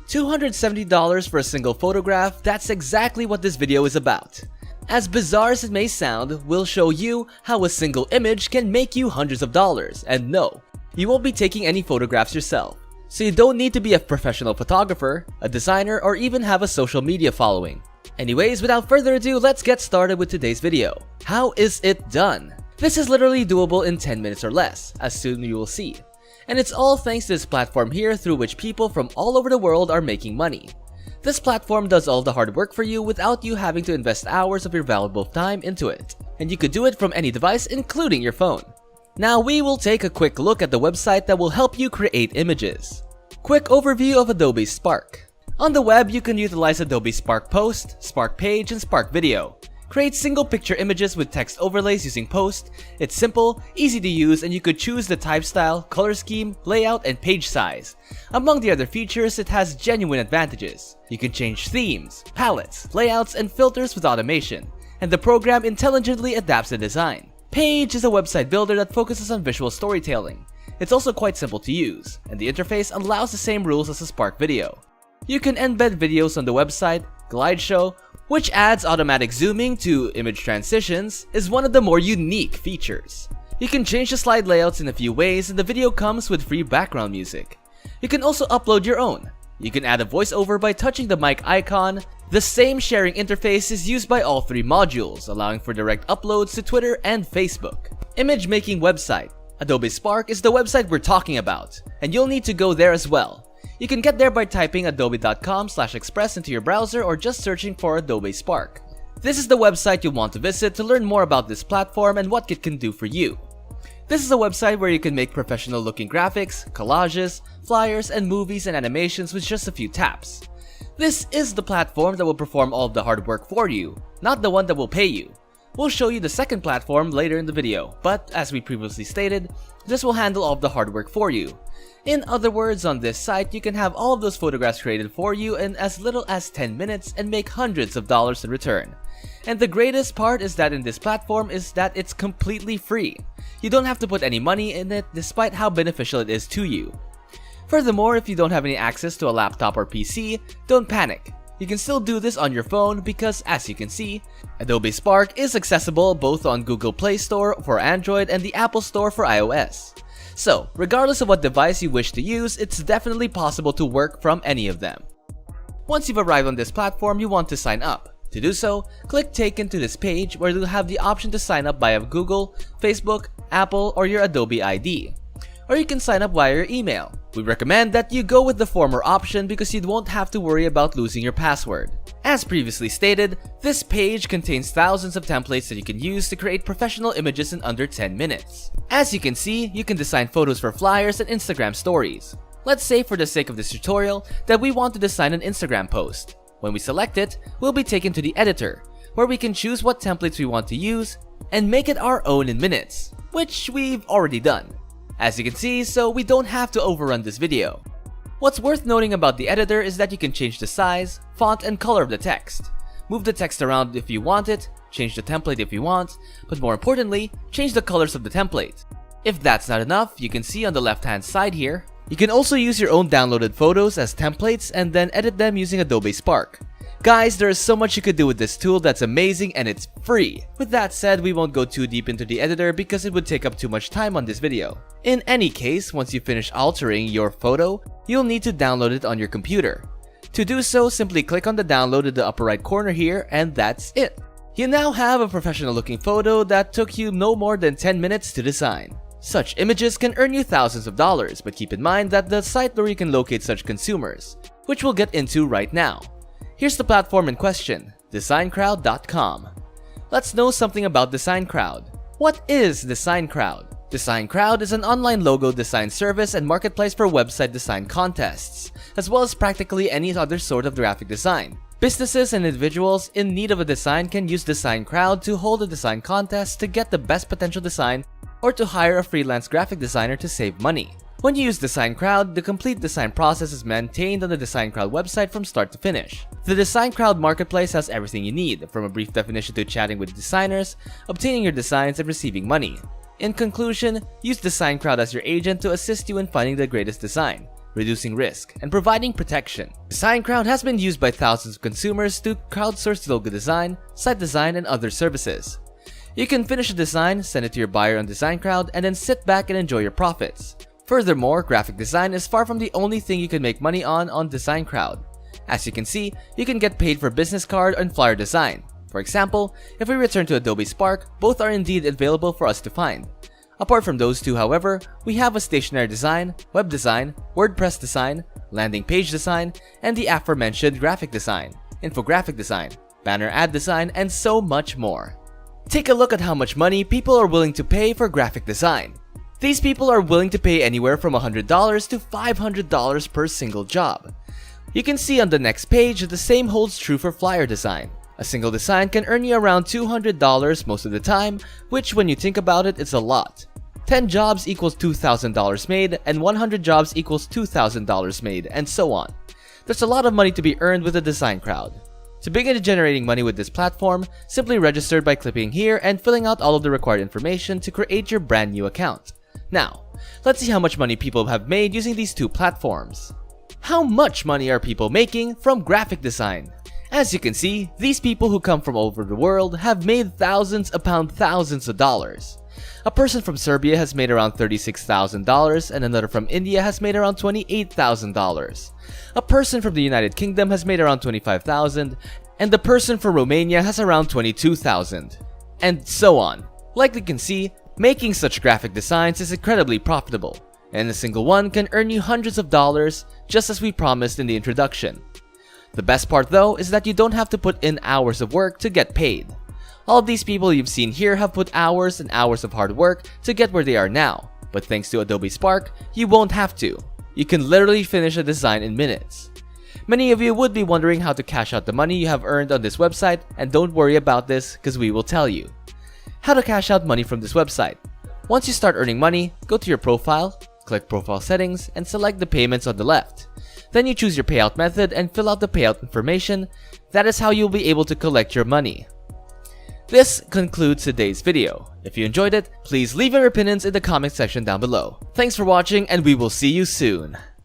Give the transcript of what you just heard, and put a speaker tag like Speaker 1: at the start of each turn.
Speaker 1: $270 for a single photograph, that's exactly what this video is about. As bizarre as it may sound, we'll show you how a single image can make you hundreds of dollars, and no, you won't be taking any photographs yourself. So you don't need to be a professional photographer, a designer, or even have a social media following. Anyways, without further ado, let's get started with today's video. How is it done? This is literally doable in 10 minutes or less, as soon you will see. And it's all thanks to this platform here through which people from all over the world are making money. This platform does all the hard work for you without you having to invest hours of your valuable time into it. And you could do it from any device, including your phone. Now we will take a quick look at the website that will help you create images. Quick overview of Adobe Spark. On the web, you can utilize Adobe Spark Post, Spark Page, and Spark Video. Create single picture images with text overlays using Post. It's simple, easy to use, and you could choose the type style, color scheme, layout, and page size. Among the other features, it has genuine advantages. You can change themes, palettes, layouts, and filters with automation, and the program intelligently adapts the design. Page is a website builder that focuses on visual storytelling. It's also quite simple to use, and the interface allows the same rules as a Spark Video. You can embed videos on the website. Glideshow, which adds automatic zooming to image transitions, is one of the more unique features. You can change the slide layouts in a few ways, and the video comes with free background music. You can also upload your own. You can add a voiceover by touching the mic icon. The same sharing interface is used by all three modules, allowing for direct uploads to Twitter and Facebook. Image making website. Adobe Spark is the website we're talking about, and you'll need to go there as well. You can get there by typing adobe.com/express into your browser or just searching for Adobe Spark. This is the website you'll want to visit to learn more about this platform and what it can do for you. This is a website where you can make professional looking graphics, collages, flyers, and movies and animations with just a few taps. This is the platform that will perform all of the hard work for you, not the one that will pay you. We'll show you the second platform later in the video, but as we previously stated, this will handle all of the hard work for you. In other words, on this site, you can have all of those photographs created for you in as little as 10 minutes and make hundreds of dollars in return. And the greatest part is that in this platform is that it's completely free. You don't have to put any money in it despite how beneficial it is to you. Furthermore, if you don't have any access to a laptop or PC, don't panic. You can still do this on your phone because, as you can see, Adobe Spark is accessible both on Google Play Store for Android and the Apple Store for iOS. So, regardless of what device you wish to use, it's definitely possible to work from any of them. Once you've arrived on this platform, you want to sign up. To do so, click taken to this page where you'll have the option to sign up via Google, Facebook, Apple, or your Adobe ID. Or you can sign up via your email. We recommend that you go with the former option because you won't have to worry about losing your password. As previously stated, this page contains thousands of templates that you can use to create professional images in under 10 minutes. As you can see, you can design photos for flyers and Instagram stories. Let's say for the sake of this tutorial that we want to design an Instagram post. When we select it, we'll be taken to the editor, where we can choose what templates we want to use and make it our own in minutes, which we've already done. As you can see, so we don't have to overrun this video. What's worth noting about the editor is that you can change the size, font, and color of the text. Move the text around if you want it, change the template if you want, but more importantly, change the colors of the template. If that's not enough, you can see on the left-hand side here, you can also use your own downloaded photos as templates and then edit them using Adobe Spark. Guys, there is so much you could do with this tool that's amazing and it's free. With that said, we won't go too deep into the editor because it would take up too much time on this video. In any case, once you finish altering your photo, you'll need to download it on your computer. To do so, simply click on the download in the upper right corner here and that's it. You now have a professional looking photo that took you no more than 10 minutes to design. Such images can earn you thousands of dollars, but keep in mind that the site where you can locate such consumers, which we'll get into right now. Here's the platform in question, designcrowd.com. Let's know something about DesignCrowd. What is DesignCrowd? DesignCrowd is an online logo design service and marketplace for website design contests, as well as practically any other sort of graphic design. Businesses and individuals in need of a design can use DesignCrowd to hold a design contest to get the best potential design or to hire a freelance graphic designer to save money. When you use DesignCrowd, the complete design process is maintained on the DesignCrowd website from start to finish. The DesignCrowd marketplace has everything you need, from a brief definition to chatting with designers, obtaining your designs, and receiving money. In conclusion, use DesignCrowd as your agent to assist you in finding the greatest design, reducing risk, and providing protection. DesignCrowd has been used by thousands of consumers to crowdsource logo design, site design, and other services. You can finish a design, send it to your buyer on DesignCrowd, and then sit back and enjoy your profits. Furthermore, graphic design is far from the only thing you can make money on DesignCrowd. As you can see, you can get paid for business card and flyer design. For example, if we return to Adobe Spark, both are indeed available for us to find. Apart from those two, however, we have a stationery design, web design, WordPress design, landing page design, and the aforementioned graphic design, infographic design, banner ad design, and so much more. Take a look at how much money people are willing to pay for graphic design. These people are willing to pay anywhere from $100 to $500 per single job. You can see on the next page that the same holds true for flyer design. A single design can earn you around $200 most of the time, which when you think about it, is a lot. 10 jobs equals $2,000 made, and 100 jobs equals $2,000 made, and so on. There's a lot of money to be earned with the DesignCrowd. To begin generating money with this platform, simply register by clicking here and filling out all of the required information to create your brand new account. Now, let's see how much money people have made using these two platforms. How much money are people making from graphic design? As you can see, these people who come from all over the world have made thousands upon thousands of dollars. A person from Serbia has made around $36,000 and another from India has made around $28,000. A person from the United Kingdom has made around $25,000 and the person from Romania has around $22,000. And so on. Like you can see, making such graphic designs is incredibly profitable, and a single one can earn you hundreds of dollars, just as we promised in the introduction. The best part though is that you don't have to put in hours of work to get paid. All of these people you've seen here have put hours and hours of hard work to get where they are now, but thanks to Adobe Spark, you won't have to. You can literally finish a design in minutes. Many of you would be wondering how to cash out the money you have earned on this website, and don't worry about this because we will tell you. How to cash out money from this website. Once you start earning money, go to your profile, click Profile Settings, and select the payments on the left. Then you choose your payout method and fill out the payout information. That is how you'll be able to collect your money. This concludes today's video. If you enjoyed it, please leave your opinions in the comment section down below. Thanks for watching and we will see you soon.